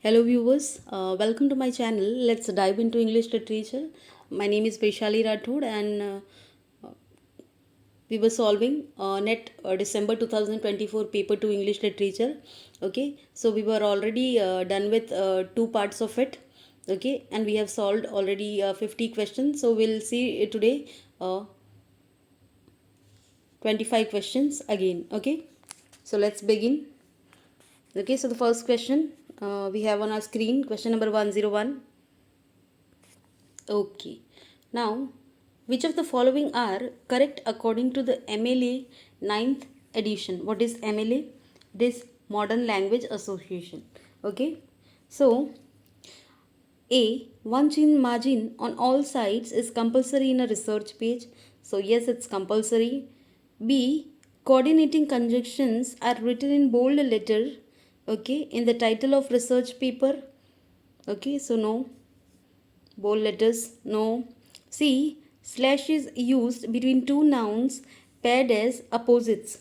Hello viewers, welcome to my channel. Let's dive into English literature. My name is Vaishali Rathod and we were solving net December 2024 paper 2 English literature. Okay, so we were already done with two parts of it. Okay, and we have solved already 50 questions. So we'll see today 25 questions again. Okay, so let's begin. Okay, so the first question we have on our screen, question number 101. Okay. Now, which of the following are correct according to the MLA ninth edition? What is MLA? It is Modern Language Association. Okay. So, A. One chin margin on all sides is compulsory in a research page. So, yes, it's compulsory. B. Coordinating conjunctions are written in bold letter. Okay. In the title of research paper. Okay. So, no. Bold letters, no. C. Slash is used between two nouns paired as opposites.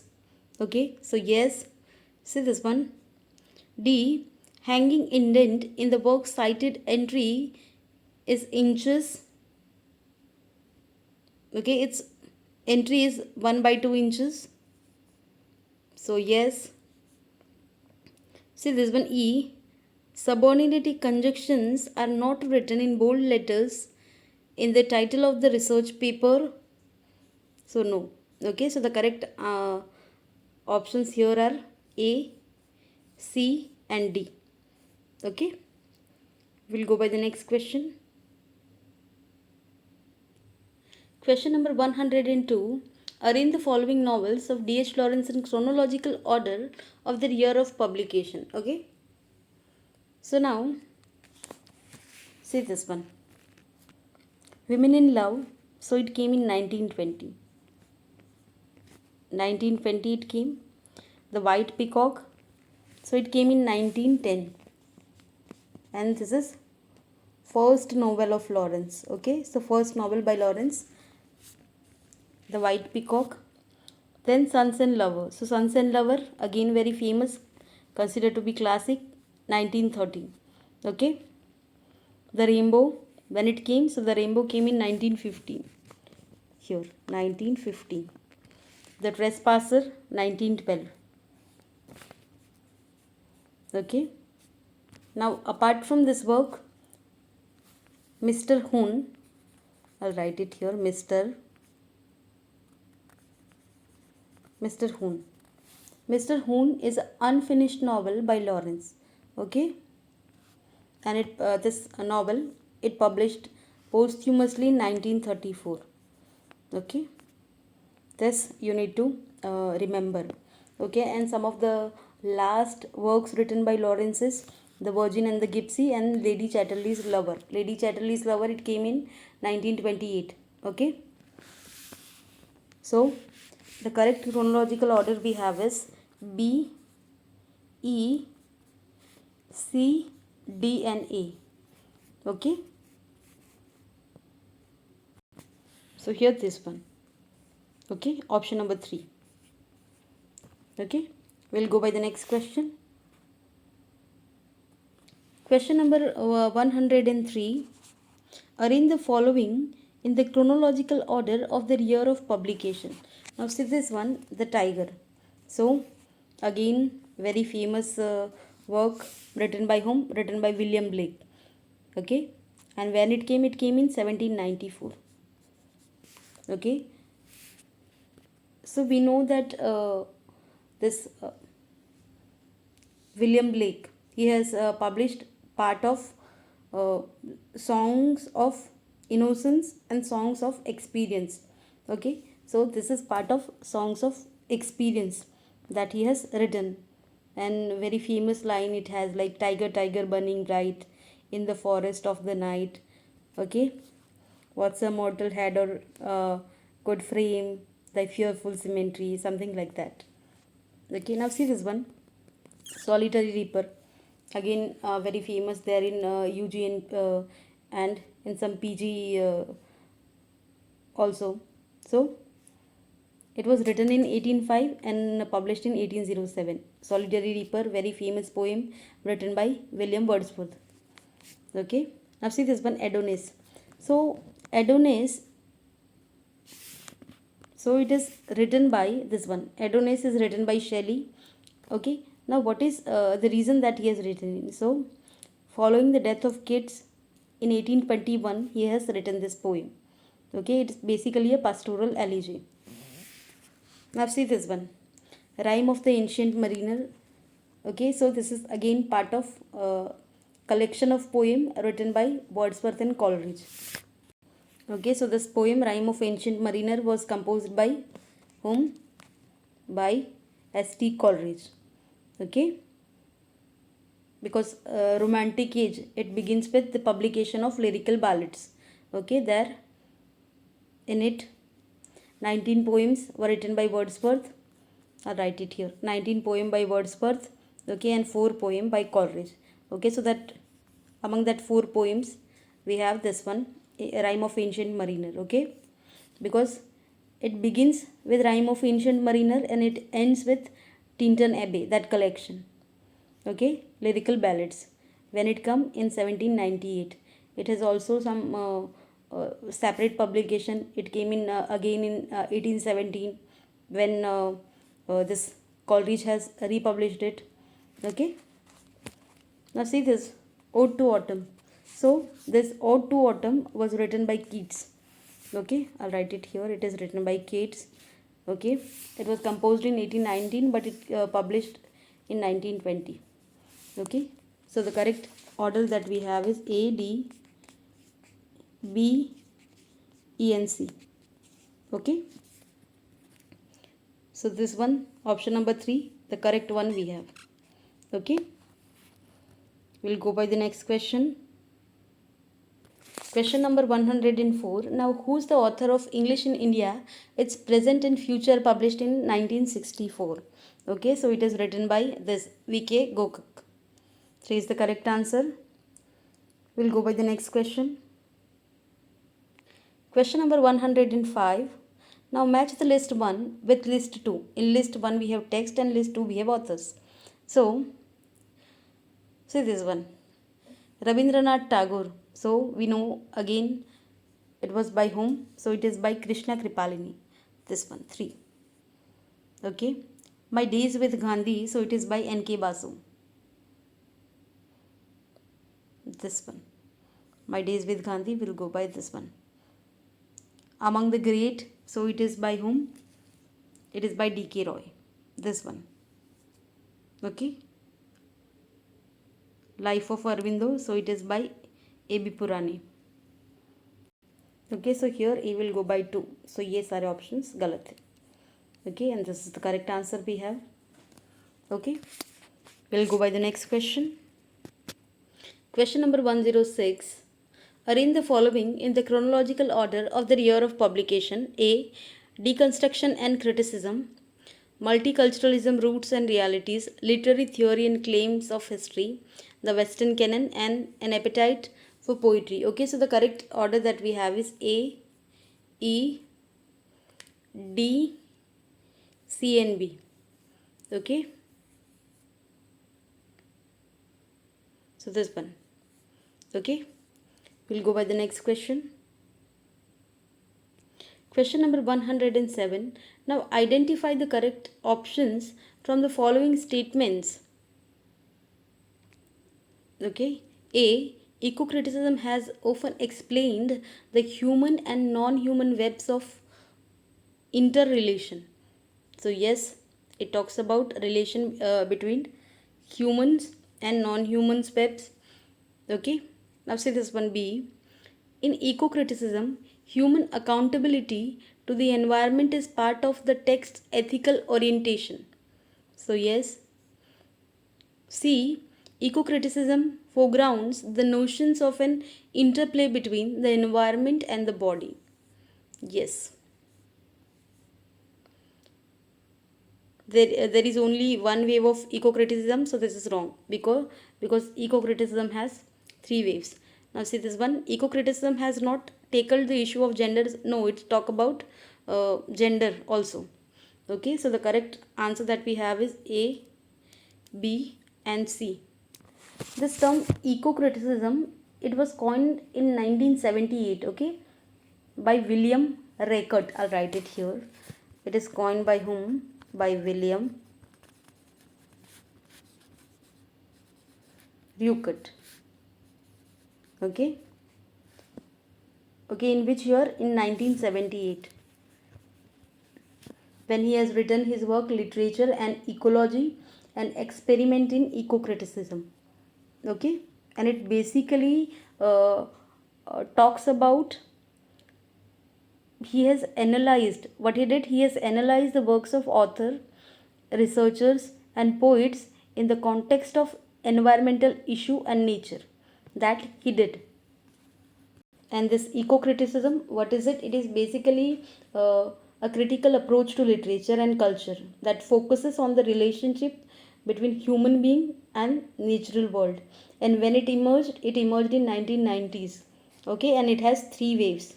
Okay, so yes. See this one. D. Hanging indent in the works cited entry is inches. Okay, its entry is 1 by 2 inches. So yes. See this one. E. Subordinate conjunctions are not written in bold letters in the title of the research paper. So no. Okay, so the correct options here are A, C and D. Okay, we'll go by the next question. Question number 102. Arrange the following novels of D.H. Lawrence in chronological order of their year of publication. Okay, so now see this one. Women in Love. So it came in 1920. 1920 it came. The White Peacock. So it came in 1910. And this is first novel of Lawrence. Okay, so first novel by Lawrence, The White Peacock. Then Sons and Lover. So Sons and Lover, again very famous, considered to be classic, 1930. Okay, The Rainbow, when it came, so The Rainbow came in 1915. Here, 1915. The Trespasser, 1912. Okay, now apart from this work, Mr. Hoon, I'll write it here, Mr. Hoon. Mr. Hoon is an unfinished novel by Lawrence. Okay, and this novel it published posthumously in 1934. Okay, this you need to remember. Okay, and some of the last works written by Lawrence is The Virgin and the Gypsy and Lady Chatterley's Lover. Lady Chatterley's Lover, it came in 1928. Okay, so the correct chronological order we have is B, E, C, D and A. Okay, so here this one. Okay, option number 3. Okay, we'll go by the next question. Question number 103. Arrange the following in the chronological order of the year of publication. Now see this one, The Tiger. So again very famous work written by whom? Written by William Blake. Okay, and when it came in 1794. Okay, so we know that this William Blake, he has published part of uh, songs of innocence and songs of experience. Okay, so this is part of songs of experience that he has written, and very famous line it has, like, tiger tiger burning bright in the forest of the night. Okay, what's a mortal head or could frame thy fearful cemetery, something like that. Okay, now see this one, Solitary Reaper. Again very famous there in UG and in some PG also. So it was written in 1805 and published in 1807. Solitary Reaper, very famous poem written by William Wordsworth. Okay, now see this one, Adonis. So Adonis, so it is written by this one, Adonis is written by Shelley. Okay, now what is the reason that he has written it? So following the death of kids in 1821, he has written this poem. Okay, it's basically a pastoral elegy. Now see this one, Rhyme of the Ancient Mariner. Okay, so this is again part of collection of poem written by Wordsworth and Coleridge. Okay, so this poem Rhyme of Ancient Mariner was composed by whom? By S.T. Coleridge. Okay, because romantic age, it begins with the publication of lyrical ballads. Okay, there in it 19 poems were written by Wordsworth. I'll write it here, 19 poem by Wordsworth. Okay, and 4 poem by Coleridge. Okay, so that among that 4 poems we have this one, a Rhyme of Ancient Mariner. Okay, because it begins with Rhyme of Ancient Mariner and it ends with Tintern Abbey, that collection. Okay, lyrical ballads, when it come in 1798. It has also some separate publication. It came in again in 1817 when this Coleridge has republished it. Okay, now see this Ode to Autumn. So this Ode to Autumn was written by Keats. Okay, I'll write it here, it is written by Keats. Okay, it was composed in 1819 but it published in 1920. Okay, so the correct order that we have is A, D, B, E and C. Okay, so this one, option number 3, the correct one we have. Okay, we'll go by the next question. Question number 104. Now, who's the author of English in India? It's Present and Future, published in 1964. Okay, so it is written by this V.K. Gokak. 3 is the correct answer. We'll go by the next question. Question number 105. Now match the list 1 with list 2. In list 1 we have text and list 2 we have authors. So, see this one, Rabindranath Tagore. So we know again it was by whom? So it is by Krishna Kripalini. This one, 3. Okay. My Days with Gandhi. So it is by N.K. Basu. This one, My Days with Gandhi, will go by this one. Among the Great. So it is by whom? It is by D.K. Roy. This one. Okay. Life of Aurobindo. So it is by A.B. Purani. Okay, so here A will go by 2. So ये सारे options गलत है. Okay, and this is the correct answer we have. Okay, we'll go by the next question. Question number 106. Arrange the following in the chronological order of the year of publication. A. Deconstruction and criticism. Multiculturalism, roots and realities. Literary theory and claims of history. The Western canon and an appetite for poetry. Okay, so the correct order that we have is A, E, D, C and B. Okay, so this one. Okay, we'll go by the next question. Question number 107. Now identify the correct options from the following statements. Okay, A. Eco-criticism has often explained the human and non-human webs of interrelation. So yes, it talks about relation between humans and non-humans webs. Okay, now see this one, B. In eco-criticism, human accountability to the environment is part of the text's ethical orientation. So yes. C. Eco-criticism foregrounds the notions of an interplay between the environment and the body. Yes. There is only one wave of eco-criticism, so this is wrong because eco-criticism has 3 waves. Now see this one, eco-criticism has not tackled the issue of gender. No, it's talk about gender also. Okay, so the correct answer that we have is A, B and C. This term eco-criticism, it was coined in 1978, okay, by William Reichert. I'll write it here. It is coined by whom? By William Reichert. Okay. Okay, in which year? In 1978. When he has written his work Literature and Ecology, an experiment in eco-criticism. Okay, and it basically talks about, he has analyzed what he did. He has analyzed the works of author, researchers and poets in the context of environmental issue and nature. That he did. And this eco-criticism, what is it? It is basically a critical approach to literature and culture that focuses on the relationship between human being and natural world. And when it emerged in 1990s. Okay, and it has three waves.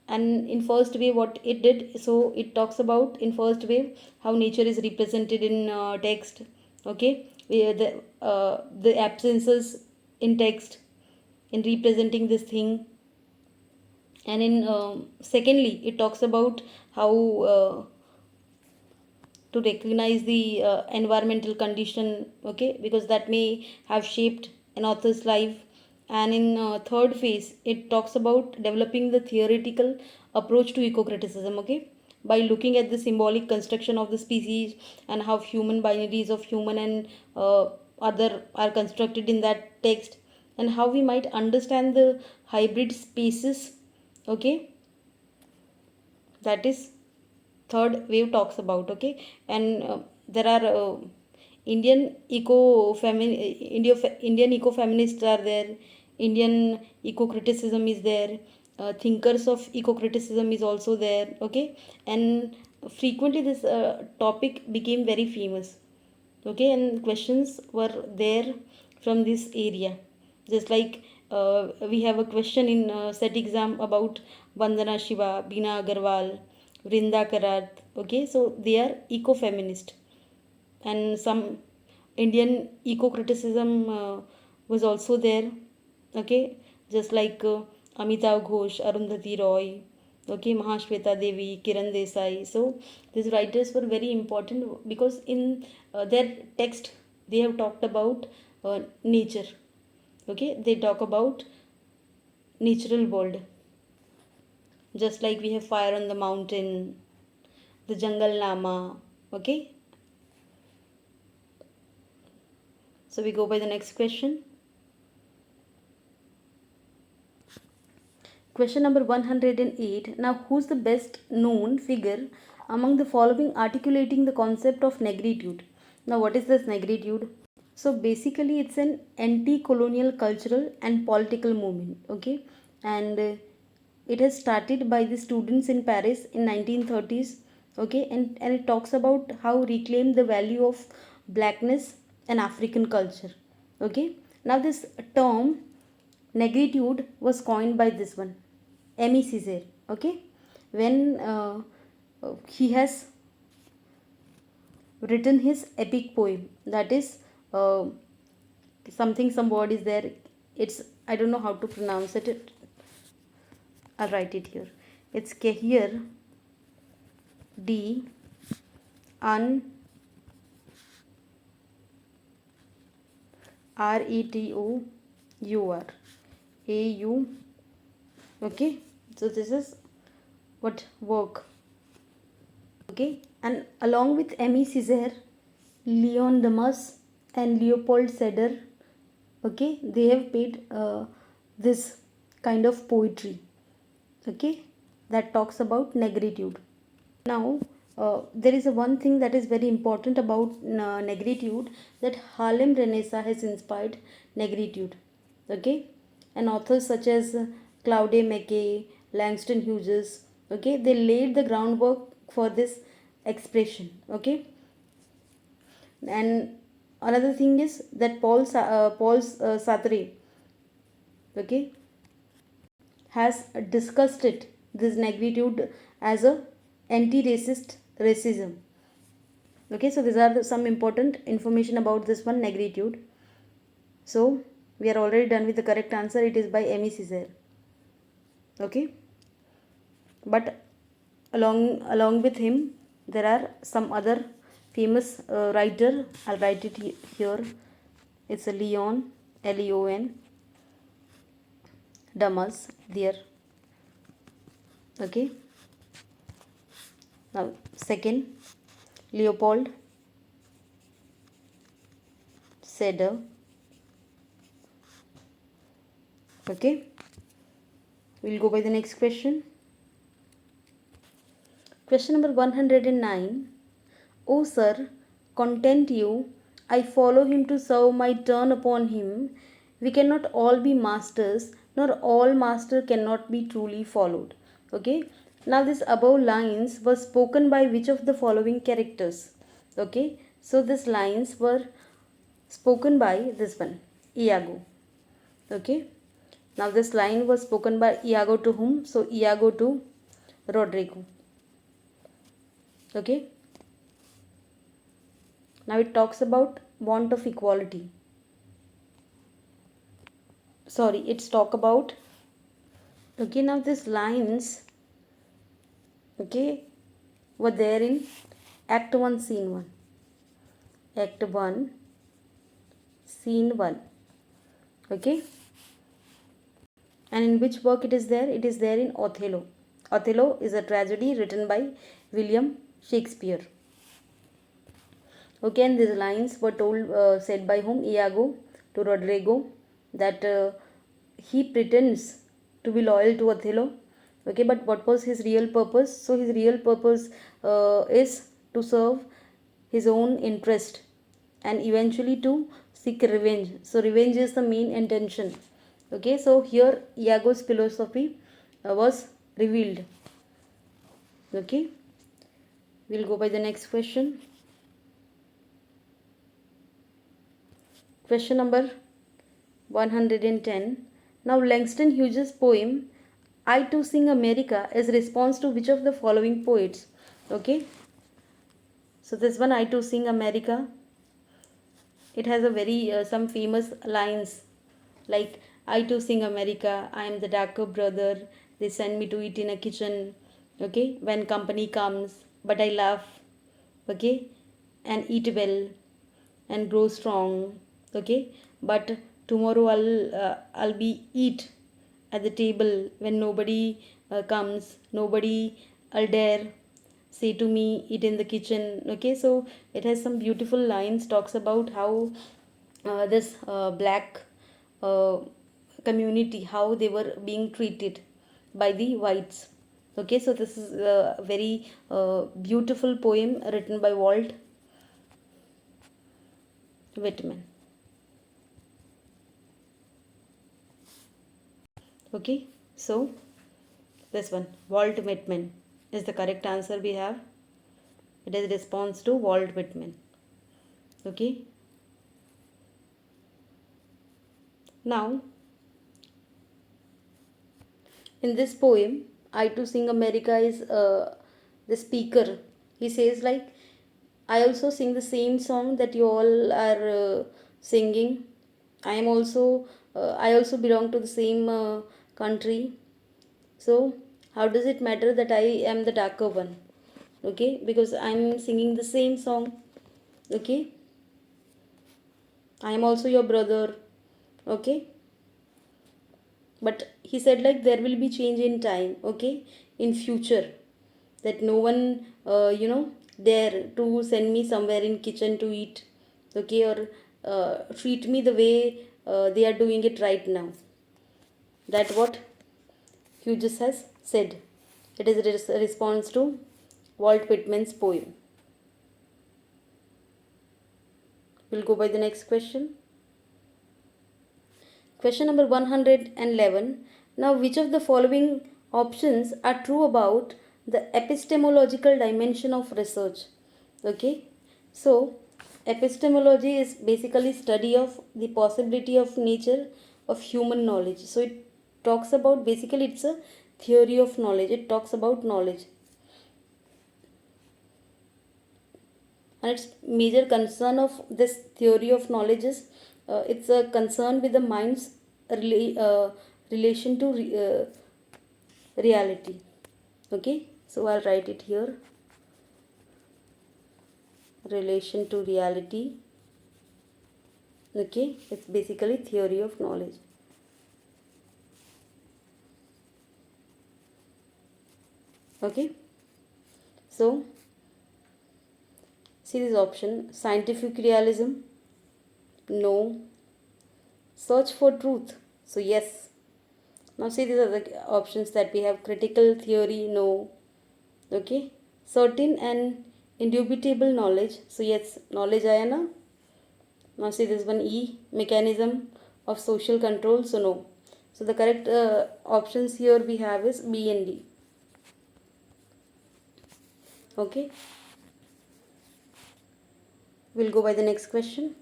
And in first wave, what it did, so it talks about in first wave how nature is represented in text. Okay, the absences in text in representing this thing. And in secondly, it talks about how to recognize the environmental condition, okay, because that may have shaped an author's life. And in third phase, it talks about developing the theoretical approach to eco-criticism, okay, by looking at the symbolic construction of the species and how human binaries of human and other are constructed in that text, and how we might understand the hybrid spaces. Okay, that is third wave talks about. Okay, and there are indian eco indian eco feminists are there. Indian eco criticism is there. Thinkers of eco criticism is also there. Okay, and frequently this topic became very famous. Okay, and questions were there from this area. Just like we have a question in set exam about Vandana Shiva, Bina Agarwal, Vrinda Karat. Okay, so they are eco-feminist. And some Indian eco-criticism was also there. Okay, just like Amitav Ghosh, Arundhati Roy, okay, Mahashweta Devi, Kiran Desai. So these writers were very important because in their text they have talked about nature. Okay, they talk about natural world. Just like we have Fire on the Mountain, the Jungle Nama. Okay, so we go by the next question. Question number 108. Now, who's the best known figure among the following articulating the concept of negritude? Now, what is this negritude? So, basically, it's an anti colonial cultural and political movement. Okay, and it has started by the students in Paris in 1930s. Okay, and it talks about how reclaim the value of blackness and African culture. Okay, now this term negritude was coined by this one, Emi Caesar. Okay, when he has written his epic poem, that is uh, something, some word is there. It's, I don't know how to pronounce it. I'll write it here. It's Kehir D Un Retour AU. Okay, so this is what work. Okay, and along with Emi Caesar, Leon Damas and Leopold Seder, okay, they have paid this kind of poetry. Okay, that talks about negritude. Now, there is a one thing that is very important about negritude, that Harlem Renaissance has inspired negritude. Okay, and authors such as Claude McKay, Langston Hughes, okay, they laid the groundwork for this expression. Okay, and another thing is that Paul Sartre, okay, has discussed this negritude as a anti-racist racism. Okay, so these are some important information about this one, negritude. So we are already done with the correct answer. It is by Aimé Césaire. Okay, but along with him there are some other famous writer. I'll write it here. It's a Leon, Leon Damas there. Okay, now second, Leopold Sédar. Okay, we'll go by the next question. Question number 109. O sir, content you, I follow him to serve my turn upon him. We cannot all be masters, nor all master cannot be truly followed. Okay. Now this above lines were spoken by which of the following characters? Okay. So these lines were spoken by this one, Iago. Okay. Now this line was spoken by Iago to whom? So Iago to Rodrigo. Okay. Now it talks about want of equality. Sorry, it's talk about. Okay, now these lines, okay, were there in Act 1, Scene 1. Act 1, Scene 1. Okay. And in which work it is there? It is there in Othello. Othello is a tragedy written by William Shakespeare. Okay, and these lines were said by whom? Iago to Rodrigo, that he pretends to be loyal to Othello. Okay, but what was his real purpose? So his real purpose is to serve his own interest and eventually to seek revenge. So revenge is the main intention. Okay, so here Iago's philosophy was revealed. Okay, we'll go by the next question. Question number 110. Now Langston Hughes' poem I Too Sing America is response to which of the following poets? Okay. So this one, I Too Sing America, it has a very some famous lines like I Too Sing America, I am the darker brother, they send me to eat in a kitchen. Okay, when company comes, but I laugh. Okay, and eat well and grow strong. Okay, but tomorrow I'll be eat at the table when nobody comes, nobody I'll dare say to me eat in the kitchen. Okay, so it has some beautiful lines, talks about how this black uh, community, how they were being treated by the whites. Okay, so this is a very beautiful poem written by Walt Whitman. Okay, so this one, Walt Whitman, is the correct answer we have. It is response to Walt Whitman. Okay, now in this poem, I Too Sing America is the speaker. He says like, I also sing the same song that you all are singing. I also belong to the same country. So how does it matter that I am the darker one? Okay, because I'm singing the same song. Okay, I am also your brother. Okay, but he said like there will be change in time. Okay, in future, that no one dare to send me somewhere in kitchen to eat. Okay, or treat me the way they are doing it right now. That what Hughes has said. It is a response to Walt Whitman's poem. We'll go by the next question. Question number 111. Now, which of the following options are true about the epistemological dimension of research? Okay, so epistemology is basically study of the possibility of nature of human knowledge. So it talks about, basically it's a theory of knowledge. It talks about knowledge. And its major concern of this theory of knowledge is it's a concern with the mind's relation to reality. Okay, so I'll write it here, relation to reality. Okay, it's basically theory of knowledge. Okay, so see this option: scientific realism, no. Search for truth, so yes. Now see, these are the options that we have: critical theory, no. Okay, certain and indubitable knowledge, so yes, knowledge ayana. Now see this one, E, mechanism of social control, so no. So the correct options here we have is B and D. Okay, we'll go by the next question.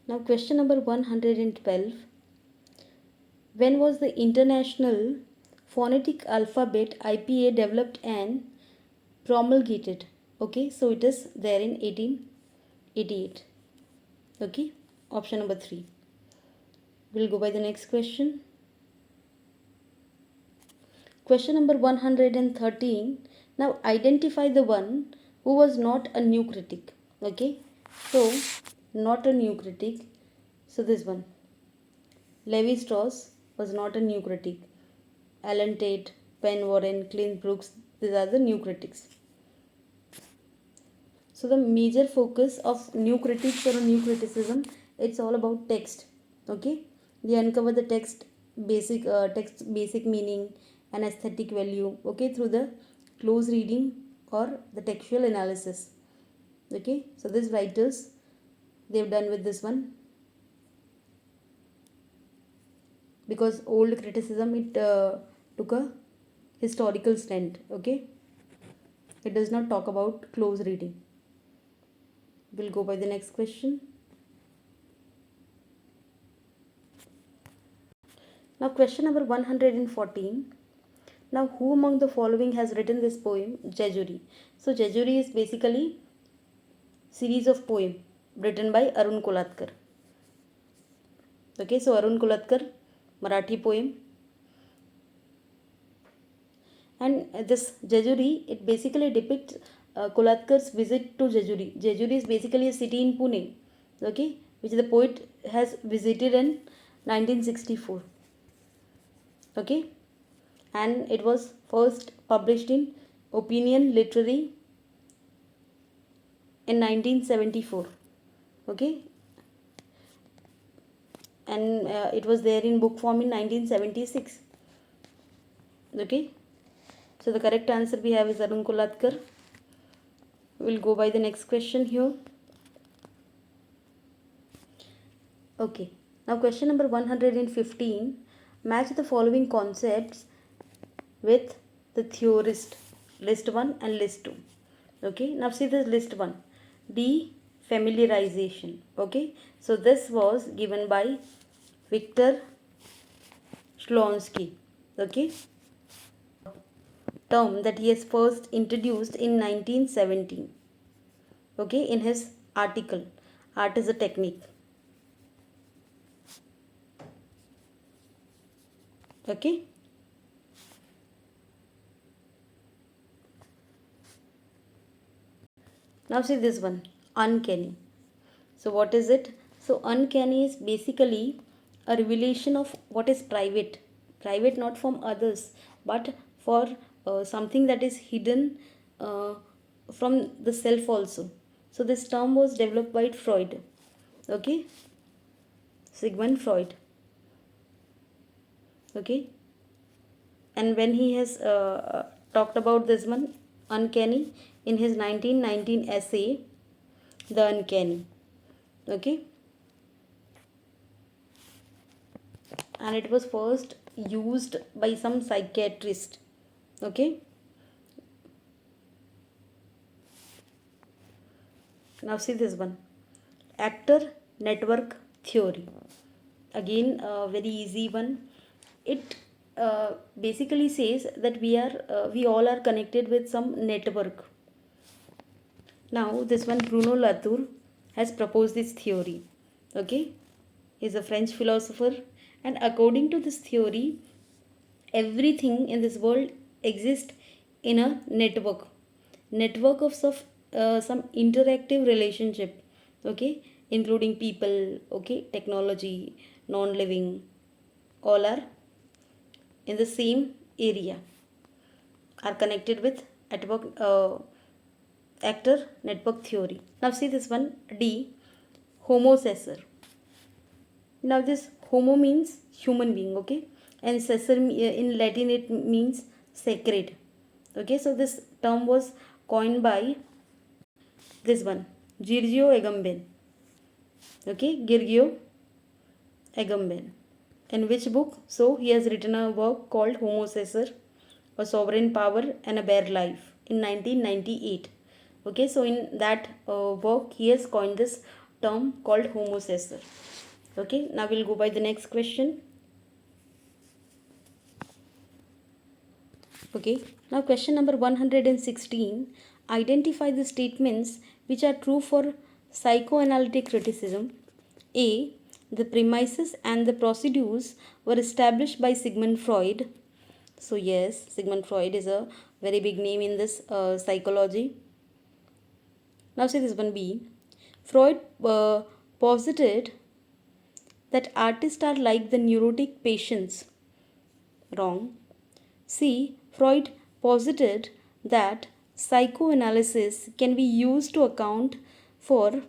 Now question number 112. When was the International Phonetic Alphabet IPA developed and promulgated? Okay, so it is there in 1888. Okay, option number 3. We'll go by the next question. Question number 113. Now identify the one who was not a new critic. Okay, so not a new critic. So this one, Levi Strauss was not a new critic. Alan Tate, Penn Warren, Clint Brooks, these are the new critics. So the major focus of new critics or new criticism, it's all about text. Okay, they uncover the text basic meaning and aesthetic value. Okay, through the close reading or the textual analysis. Okay, so these writers, they've done with this one, because old criticism, it took a historical stand. Okay, it does not talk about close reading. We'll go by the next question. Now question number 114. Now who among the following has written this poem, Jejuri? So Jejuri is basically series of poem written by Arun Kolatkar. Okay, so Arun Kolatkar, Marathi poem. And this Jejuri, it basically depicts Kolatkar's visit to Jejuri. Jejuri is basically a city in Pune, okay, which the poet has visited in 1964. Okay, and it was first published in Opinion Literary in 1974. Okay, and it was there in book form in 1976. Okay, so the correct answer we have is Arun Kolatkar. We'll go by the next question here. Okay, now question number 115. Match the following concepts with the theorist, list 1 and list 2. Okay, now see this list 1, defamiliarization. Okay, so this was given by Victor Shlonsky. Okay, term that he has first introduced in 1917. Okay, in his article, Art is a Technique. Okay, now see this one, uncanny. So what is it? So uncanny is basically a revelation of what is private. Private not from others, but for something that is hidden from the self also. So this term was developed by Freud. Okay, Sigmund Freud. Okay, and when he has talked about this one, uncanny, in his 1919 essay, The Uncanny. Okay, and it was first used by some psychiatrist. Okay, now see this one, actor network theory. Again a very easy one. It basically says that we all are connected with some network. Now this one, Bruno Latour has proposed this theory. Okay, he's a French philosopher, and according to this theory, everything in this world exists in a network of some interactive relationship. Okay, including people, okay, technology, non-living, all are in the same area, are connected with network, actor network theory. Now see this one, D, homocessor. Now this homo means human being, okay, and cessor in Latin it means sacred. Okay, so this term was coined by this one, Giorgio Agamben. Okay, Giorgio Agamben. In which book? So he has written a work called Homocessor, a sovereign power and a bare life, in 1998. Okay, so in that work he has coined this term called homocessor. Okay, now we'll go by the next question. Okay, now question number 116, identify the statements which are true for psychoanalytic criticism. A, the premises and the procedures were established by Sigmund Freud. So yes, Sigmund Freud is a very big name in this psychology. Now see this one, B. Freud posited that artists are like the neurotic patients. Wrong. C. Freud posited that psychoanalysis can be used to account for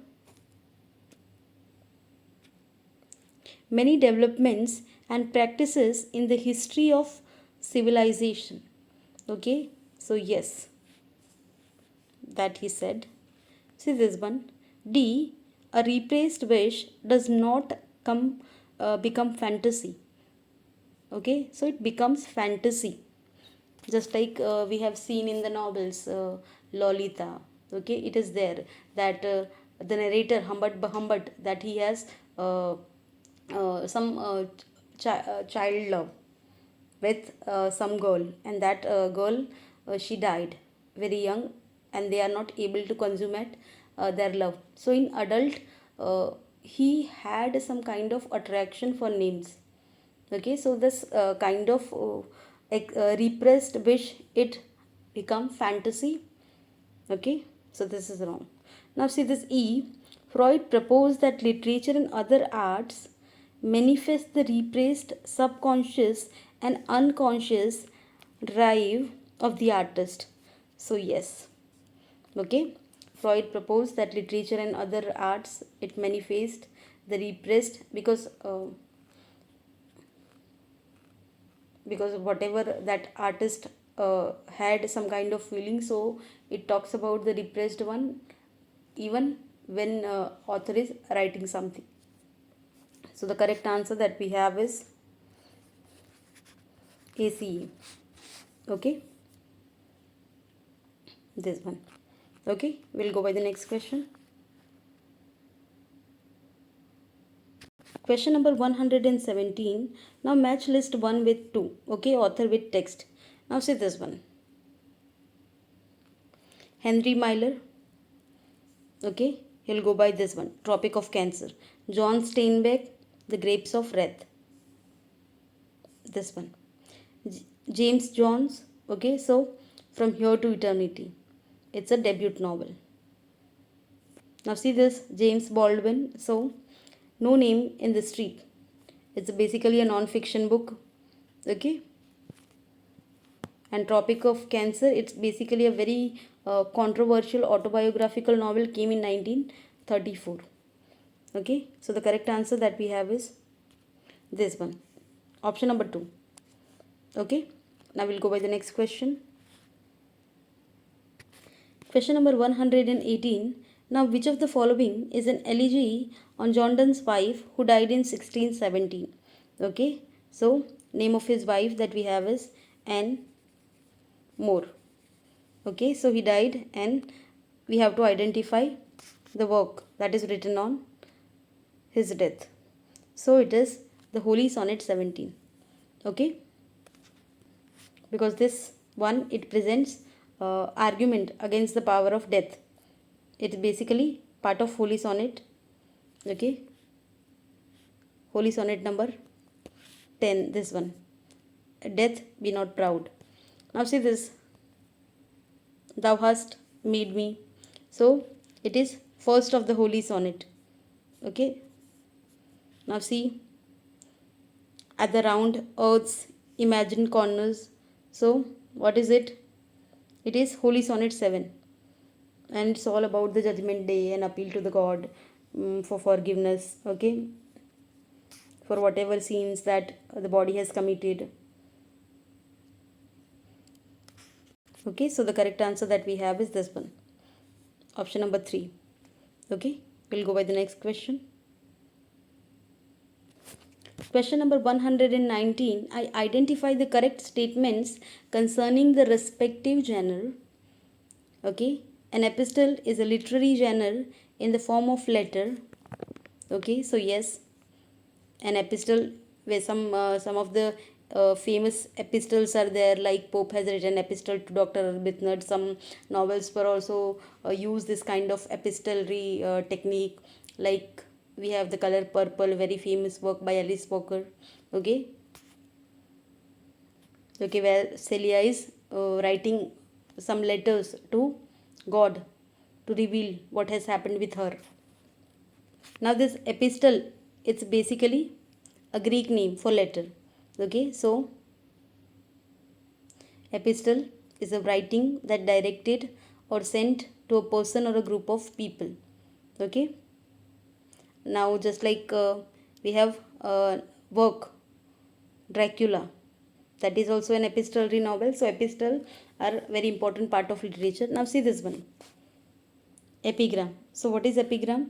many developments and practices in the history of civilization. Okay, so yes, that he said. See this one, D, a repressed wish does not become fantasy. Okay, so it becomes fantasy, just like we have seen in the novels, Lolita. Okay, it is there that the narrator Humbert that he has some child love with some girl, and that girl, she died very young, and they are not able to consummate their love. So in adult, he had some kind of attraction for names. Okay, so this kind of repressed wish, it become fantasy. Okay, so this is wrong. Now see this, E. Freud proposed that literature and other arts manifest the repressed subconscious and unconscious drive of the artist. So yes, okay, Freud proposed that literature and other arts, it manifest the repressed, because whatever that artist had some kind of feeling, so it talks about the repressed one even when author is writing something. So the correct answer that we have is ACE. Okay, this one. Okay, we'll go by the next question. Question number 117. Now match list 1 with 2. Okay, author with text. Now see this one. Henry Miller. Okay, he'll go by this one. Tropic of Cancer. John Steinbeck, The Grapes of Wrath. This one. James Jones. Okay, so From Here to Eternity. It's a debut novel. Now see this, James Baldwin. So No Name in the Street. It's basically a non-fiction book. Okay. And Tropic of Cancer, it's basically a very controversial autobiographical novel, came in 1934. Okay, so the correct answer that we have is this one, option number 2. Okay, now we'll go by the next question. Question number 118. Now which of the following is an elegy on John Donne's wife who died in 1617? Okay, so name of his wife that we have is Anne More. Okay, so he died, and we have to identify the work that is written on his death. So it is the Holy Sonnet 17. Okay, because this one, it presents argument against the power of death. It's basically part of Holy Sonnet. Okay, Holy Sonnet number 10, this one. Death, be not proud. Now see this, thou hast made me. So it is first of the Holy Sonnet. Okay, now see, at the round earth's imagined corners. So what is it? It is Holy Sonnet 7, and it's all about the judgment day and appeal to the God for forgiveness. Okay, for whatever sins that the body has committed. Okay, so the correct answer that we have is this one, option number 3. Okay, we'll go by the next question. Question number 119. I identify the correct statements concerning the respective genre. Okay, an epistle is a literary genre in the form of letter. Okay, so yes, an epistle, where some of the famous epistles are there, like Pope has written epistle to Dr. Arbuthnot. Some novels were also use this kind of epistolary technique, like we have The Color Purple, very famous work by Alice Walker. Okay, okay, where Celia is writing some letters to God to reveal what has happened with her. Now this epistle, it's basically a Greek name for letter. Okay, so epistle is a writing that directed or sent to a person or a group of people. Okay, now just like we have work Dracula, that is also an epistolary novel. So epistle are very important part of literature. Now see this one, epigram. So what is epigram?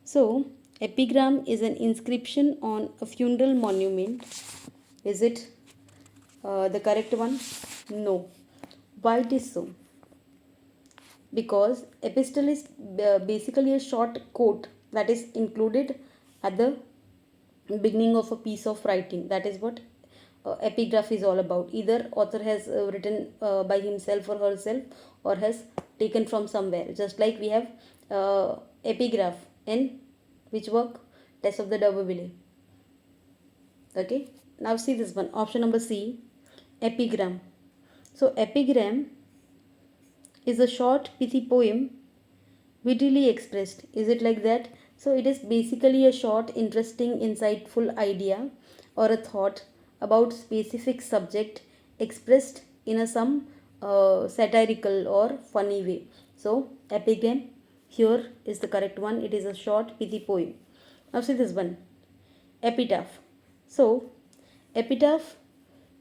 So epigram is an inscription on a funeral monument. Is it the correct one? No. Why it is so? Because epistle is basically a short quote that is included at the beginning of a piece of writing. That is what epigraph is all about. Either author has written by himself or herself, or has taken from somewhere. Just like we have epigraph in which work? Tess of the D'Urberville. Okay, now see this one, option number C, epigram. So epigram is a short pithy poem wittily expressed. Is it like that? So it is basically a short, interesting, insightful idea or a thought about specific subject expressed in a some satirical or funny way. So epigram here is the correct one. It is a short pithy poem. Now see this one, epitaph. So epitaph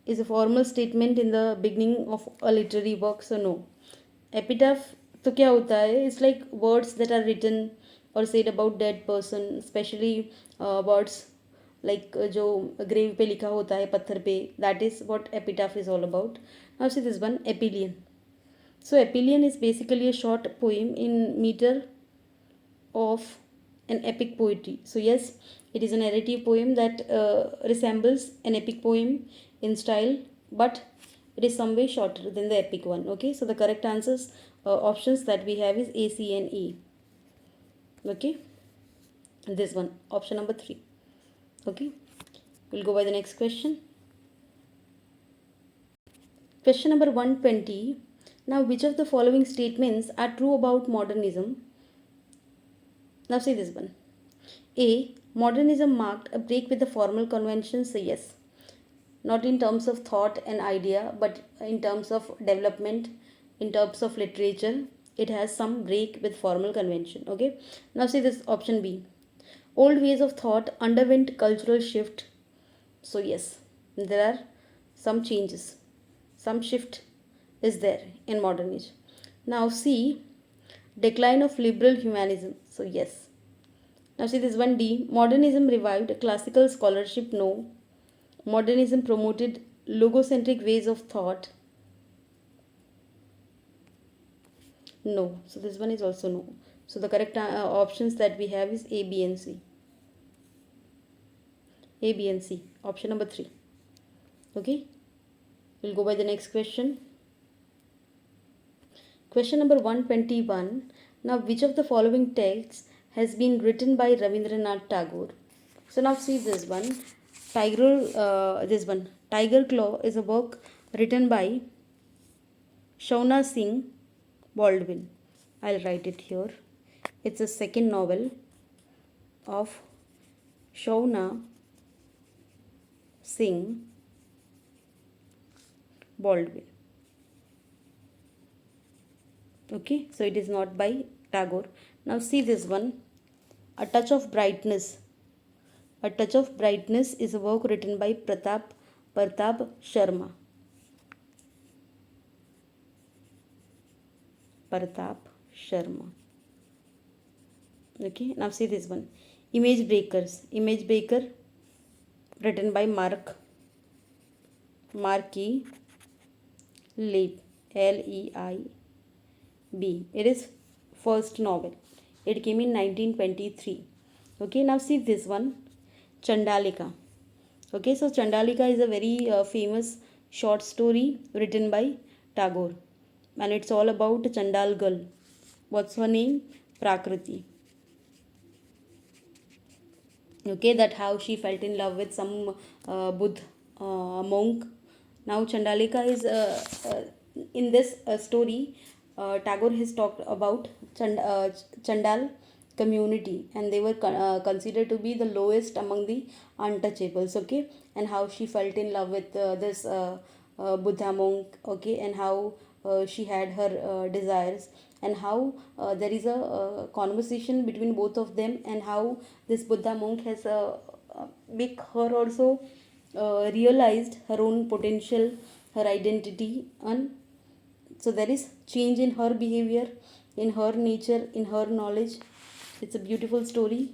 is a formal statement in the beginning of a literary work. So no, epitaph तो क्या होता है? It's like words that are written or said about dead person, especially words like जो grave पे लिखा होता है पत्थर पे. That is what epitaph is all about. Now see this one, epyllion. So epyllion is basically a short poem in meter of an epic poetry. So yes, it is a narrative poem that resembles an epic poem in style, but it is some way shorter than the epic one. Okay, so the correct answers options that we have is A, C and E. Okay, this one, option number 3. Okay, we'll go by the next question. Question number 120. Now, which of the following statements are true about modernism? Now see this one. A. Modernism marked a break with the formal conventions. So yes, not in terms of thought and idea, but in terms of development, in terms of literature, it has some break with formal convention. Okay, now see this option B. Old ways of thought underwent cultural shift. So yes, there are some changes, some shift is there in modern age. Now C. Decline of liberal humanism. So yes. Now see this one D. Modernism revived classical scholarship. No. Modernism promoted logocentric ways of thought. No. So this one is also no. So the correct options that we have is A, B and C. A, B and C. Option number 3. Okay. We'll go by the next question. Question number 121. Now, which of the following texts has been written by Rabindranath Tagore? So now see this one. Tiger Claw is a work written by Shauna Singh Baldwin. I'll write it here. It's a second novel of Shauna Singh Baldwin. Okay, so it is not by Tagore. Now see this one. A Touch of Brightness. A Touch of Brightness is a work written by Pratap Sharma. Pratap Sharma. Okay, now see this one. Image Breakers. Image Breaker written by Marquis Leib. Leib. It is first novel. It came in 1923. Okay, now see this one. Chandalika. Okay, so Chandalika is a very famous short story written by Tagore. And it's all about a Chandal girl. What's her name? Prakriti. Okay, that how she felt in love with some Buddha monk. Now Chandalika is in this story. Tagore has talked about Chandal community, and they were considered to be the lowest among the untouchables. Okay, and how she felt in love with this Buddha monk. Okay, and how she had her desires, and how there is a conversation between both of them, and how this Buddha monk has make her also realized her own potential, her identity, and so there is change in her behavior, in her nature, in her knowledge. It's a beautiful story.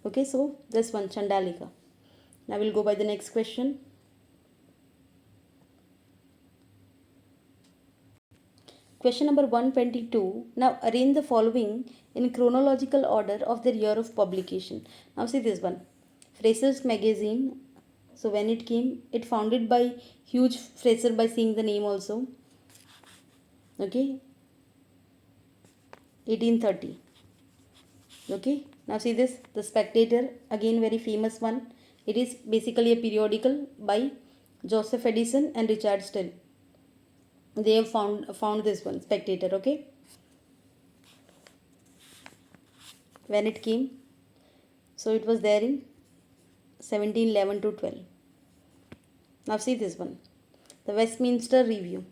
Okay, so this one, Chandalika. Now we'll go by the next question. Question number 122. Now arrange the following in chronological order of their year of publication. Now see this one. Fraser's magazine. So when it came, it founded by Hugh Fraser, by seeing the name also. Okay, 1830. Okay, now see this, The Spectator, again very famous one. It is basically a periodical by Joseph Edison and Richard Still. They have found this one, Spectator. Okay, when it came, so it was there in 1711 to 12. Now see this one, the Westminster Review.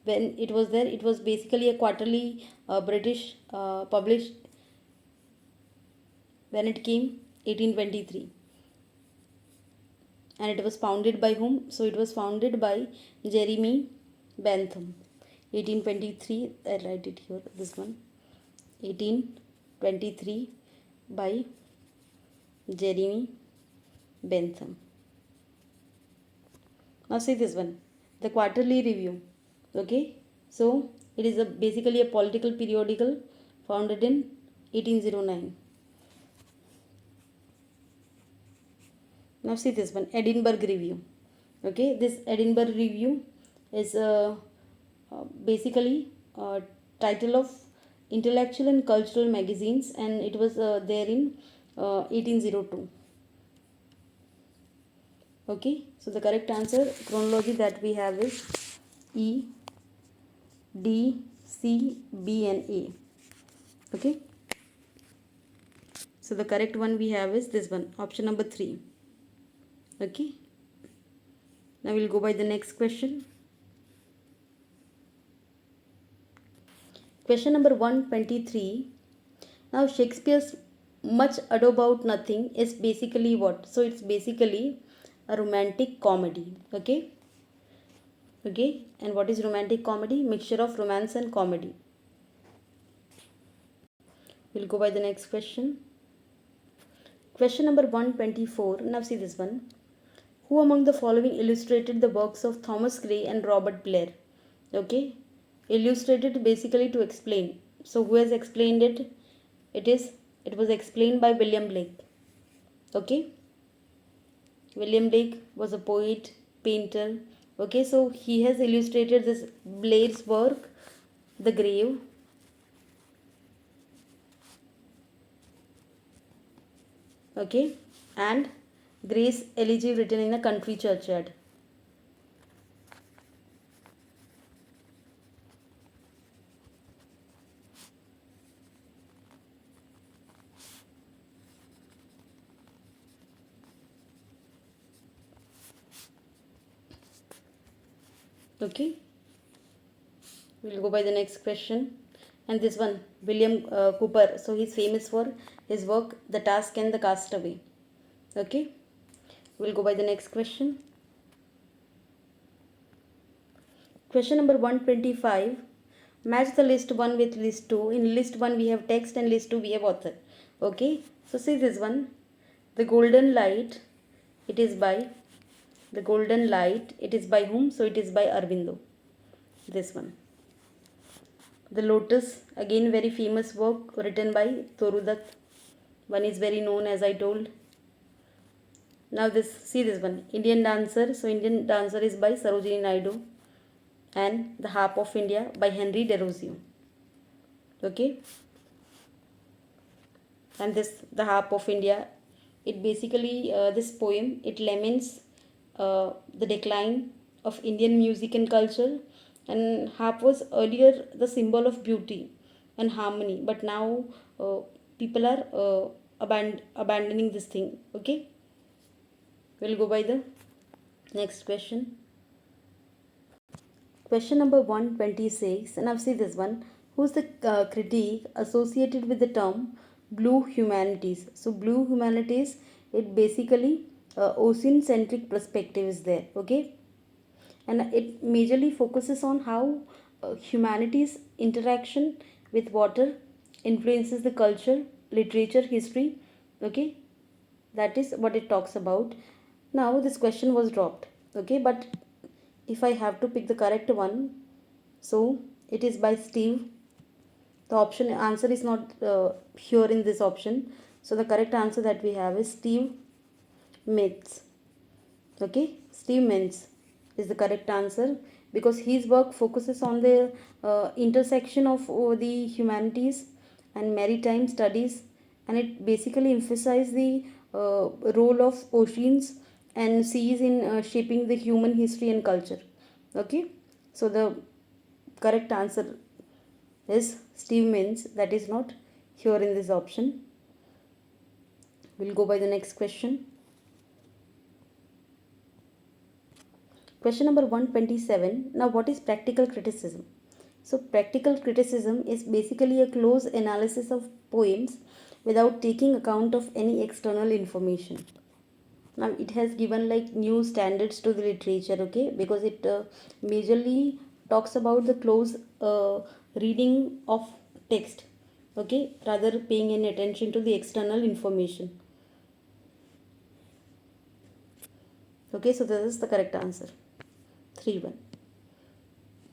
When it was there, it was basically a quarterly British published. When it came, 1823. And it was founded by whom? So it was founded by Jeremy Bentham. 1823, I write it here, this one. 1823 by Jeremy Bentham. Now see this one, the Quarterly Review. Okay, so it is basically a political periodical founded in 1809. Now see this one, Edinburgh Review. Okay, this Edinburgh Review is basically a title of intellectual and cultural magazines, and it was there in 1802. Okay, so the correct answer chronology that we have is E, D, C, B and A. Okay, so the correct one we have is this one, option number 3. Okay, now we'll go by the next question. Question number 123. Now Shakespeare's Much Ado About Nothing is basically what? So it's basically a romantic comedy. Okay, and what is romantic comedy? Mixture of romance and comedy. We'll go by the next question. Question number 124. Now see this one. Who among the following illustrated the works of Thomas Gray and Robert Blair? Okay, illustrated basically to explain. So who has explained it? It was explained by William Blake. Okay, William Blake was a poet, painter, Okay, so he has illustrated this Blair's work, The Grave. Okay, and Grace Elegy written in a country churchyard. Okay, we'll go by the next question. And this one, William Cooper. So he's famous for his work, The Task and the Castaway. Okay, we'll go by the next question. Question number 125. Match the list 1 with list 2. In list 1 we have text and list 2 we have author. Okay, so see this one. The Golden Light. It is by The Golden Light. It is by whom? So it is by Arvindo. This one. The Lotus. Again very famous work written by Torudat. One is very known as I told. Now see this one. Indian Dancer. So Indian Dancer is by Sarojini Naidu. And The Harp of India by Henry Derozio. Okay, and this The Harp of India, it basically this poem, it laments the decline of Indian music and culture. And harp was earlier the symbol of beauty and harmony, but now people are abandoning this thing. Okay, we'll go by the next question. Question number 126. Now see this one. Who's the critique associated with the term blue humanities? So blue humanities, it basically ocean-centric perspective is there. Okay, and it majorly focuses on how humanities interaction with water influences the culture, literature, history. Okay, that is what it talks about. Now this question was dropped. Okay, but if I have to pick the correct one, so it is by Steve. The option answer is not here in this option. So the correct answer that we have is Steve Mitz. Okay, Steve Mintz is the correct answer, because his work focuses on the intersection of the humanities and maritime studies, and it basically emphasizes the role of oceans and seas in shaping the human history and culture. Okay, so the correct answer is Steve Mintz. That is not here in this option. We'll go by the next question. Question number 127. Now, what is practical criticism? So, practical criticism is basically a close analysis of poems without taking account of any external information. Now, it has given like new standards to the literature, okay, because it majorly talks about the close reading of text, okay, rather paying any attention to the external information. Okay, so this is the correct answer. 3-1.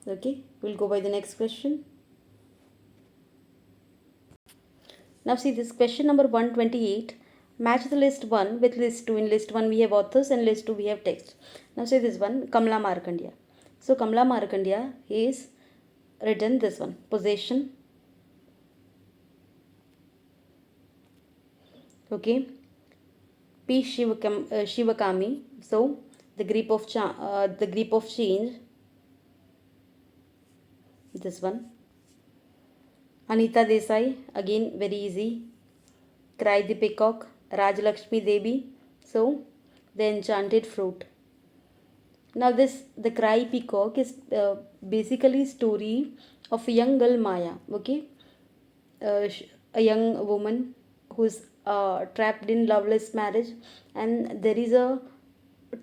Okay, we'll go by the next question. Now see this question number 128. Match the list 1 with list 2. In list 1 we have authors and list 2 we have text. Now say this one, Kamala Markandeya. So Kamala Markandeya is written this one, Possession. Okay, P. Shivakami. So the grip of change. This one. Anita Desai, again very easy. Cry the Peacock, Raj Lakshmi Devi. So the Enchanted Fruit. Now the Cry Peacock is basically story of a young girl Maya. Okay, a young woman who's trapped in loveless marriage, and there is a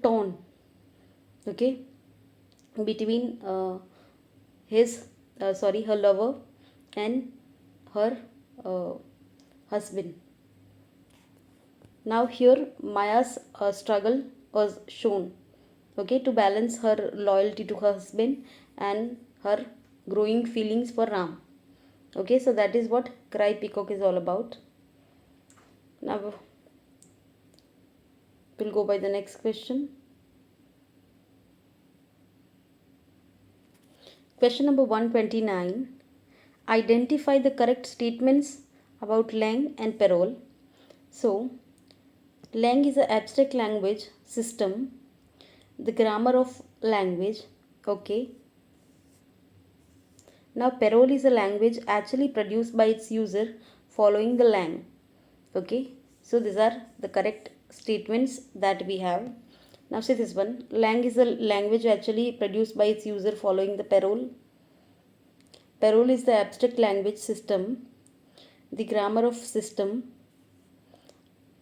tone. Okay, between her lover and her husband. Now here Maya's struggle was shown, okay, to balance her loyalty to her husband and her growing feelings for Ram. Okay, so that is what Cry Peacock is all about. Now we'll go by the next question. Question number 129. Identify the correct statements about Lang and Parole. So, Lang is an abstract language system, the grammar of language. Okay. Now, Parole is a language actually produced by its user following the Lang. Okay. So, these are the correct statements that we have. Now, see this one. Lang is a language actually produced by its user following the Parole. Parole is the abstract language system, the grammar of system.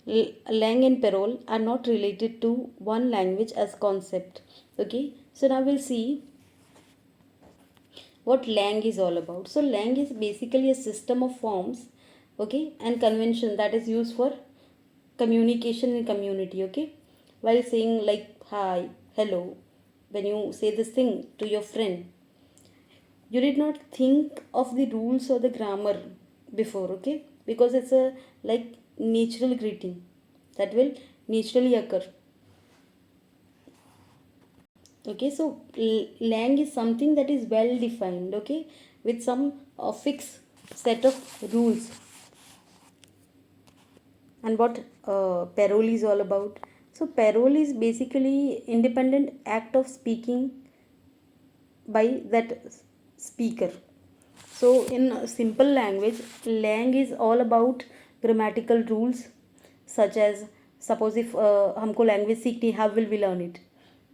Lang and Parole are not related to one language as concept. Okay, so now we'll see what Lang is all about. So Lang is basically a system of forms, okay, and convention that is used for communication in community. Okay, while saying like hi, hello, when you say this thing to your friend, you did not think of the rules or the grammar before, okay, because it's a like natural greeting that will naturally occur. Okay, so Lang is something that is well defined, okay, with some fixed set of rules. And what Parole is all about? So Parole is basically independent act of speaking by that speaker. So in simple language, Lang is all about grammatical rules, such as suppose if हमको language सीखनी, how will we learn it?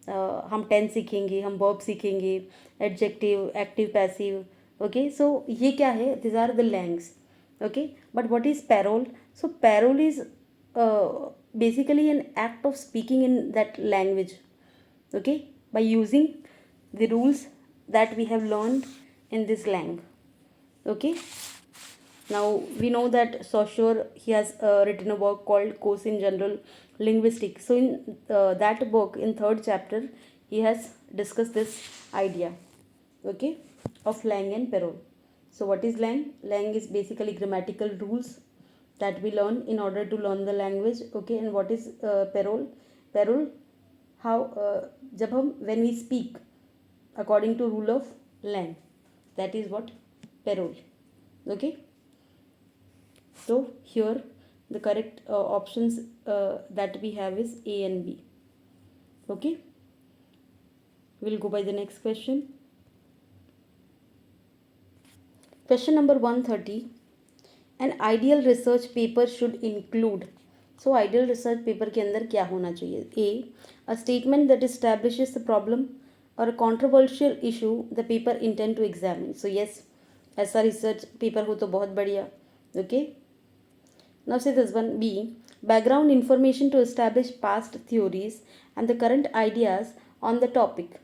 हम tense सीखेंगे, हम verb सीखेंगे, adjective, active, passive. Okay, so ये क्या है? This are the langue. Okay, but what is parole? So parole is basically an act of speaking in that language, okay, by using the rules that we have learned in this language. Okay, now we know that Saussure, he has written a work called Course in General Linguistics. So in that book, in third chapter, he has discussed this idea, okay, of Lang and Parole. So what is Lang? Lang is basically grammatical rules that we learn in order to learn the language. Okay, and what is Parole? Parole, how जब हम when we speak according to rule of Lang, that is what Parole. Okay, so here the correct options that we have is A and B. Okay, we'll go by the next question. Question number 130. An ideal research paper should include. So ideal research paper के अंदर क्या होना चाहिए? A statement that establishes the problem or a controversial issue the paper intend to examine. So yes, ऐसा research paper हो तो बहुत बढ़िया. Okay, now say this one. B, background information to establish past theories and the current ideas on the topic.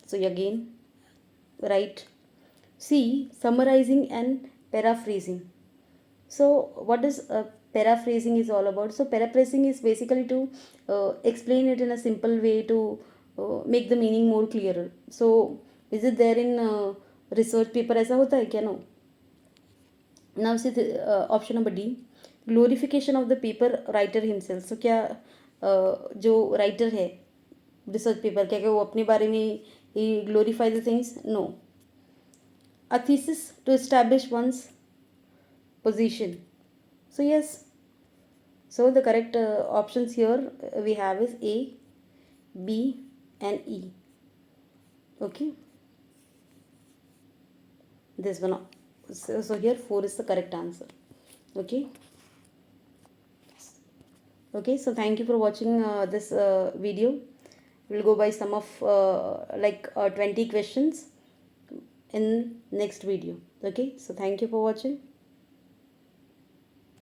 So again, right. C, summarizing and paraphrasing. So what is paraphrasing is all about? So paraphrasing is basically to explain it in a simple way to make the meaning more clearer. So is it there in research paper? ऐसा होता है क्या? No. Now see the option number D, glorification of the paper writer himself. So क्या जो writer है research paper, क्या वो अपने बारे में he glorify the things? No. A thesis to establish one's position. So yes, so the correct options here we have is A, B and E. Okay, this one. So here 4 is the correct answer. Okay, okay, so thank you for watching this video. We'll go by some of 20 questions in next video. Okay, so thank you for watching.